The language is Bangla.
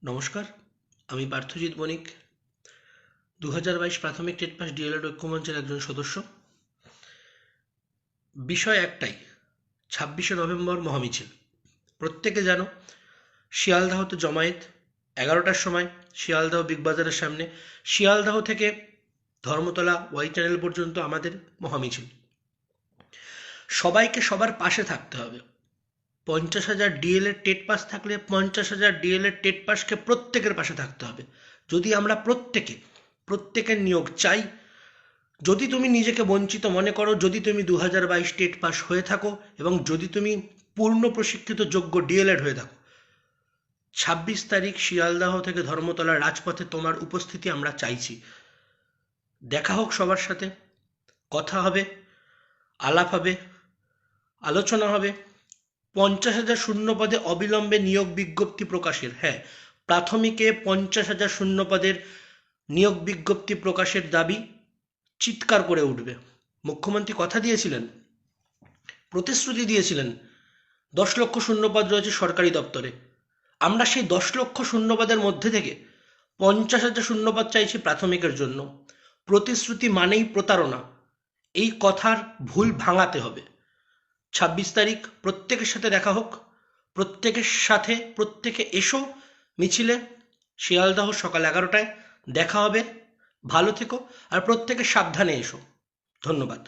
নমস্কার, আমি পার্থজিৎ বণিক, 2022 প্রাথমিক টেট পাস ডিএলএড ঐক্যমঞ্চের একজন সদস্য। বিষয় একটাই, 26শে নভেম্বর মহামিছিল। প্রত্যেকে জানো, শিয়ালদাহতে জমায়েত 11টার সময়, শিয়ালদাহ বিগ বাজারের সামনে। শিয়ালদাহ থেকে ধর্মতলা ওয়াই চ্যানেল পর্যন্ত আমাদের মহামিছিল। সবাইকে সবার পাশে থাকতে হবে। 50,000 ডিএলএড টেট পাস থাকলে 50,000 ডিএলএড টেট পাসকে প্রত্যেকের পাশে থাকতে হবে। যদি আমরা প্রত্যেকের নিয়োগ চাই, যদি তুমি নিজেকে বঞ্চিত মনে করো, যদি তুমি 2022 টেট পাস হয়ে থাকো এবং যদি তুমি পূর্ণ প্রশিক্ষিত যোগ্য ডিএলএড হয়ে থাকো, 26 তারিখ শিয়ালদাহ থেকে ধর্মতলার রাজপথে তোমার উপস্থিতি আমরা চাইছি। দেখা হোক সবার সাথে, কথা হবে, আলাপ হবে, আলোচনা হবে। 50,000 শূন্য পদে অবিলম্বে নিয়োগ বিজ্ঞপ্তি প্রকাশের, হ্যাঁ, প্রাথমিকে 50,000 শূন্য পদের নিয়োগ বিজ্ঞপ্তি প্রকাশের দাবি চিৎকার করে উঠবে। মুখ্যমন্ত্রী কথা দিয়েছিলেন, প্রতিশ্রুতি দিয়েছিলেন, 10 লক্ষ শূন্যপদ রয়েছে সরকারি দপ্তরে। আমরা সেই 10 লক্ষ শূন্যপদের মধ্যে থেকে 50,000 শূন্যপদ চাইছি প্রাথমিকের জন্য। প্রতিশ্রুতি মানেই প্রতারণা, এই কথার ভুল ভাঙাতে হবে। 26 তারিখ প্রত্যেকের সাথে দেখা হোক, প্রত্যেকে এসো মিছিলে। শিয়ালদাহ সকাল 11টায় দেখা হবে। ভালো থেকো আর প্রত্যেকে সাবধানে এসো। ধন্যবাদ।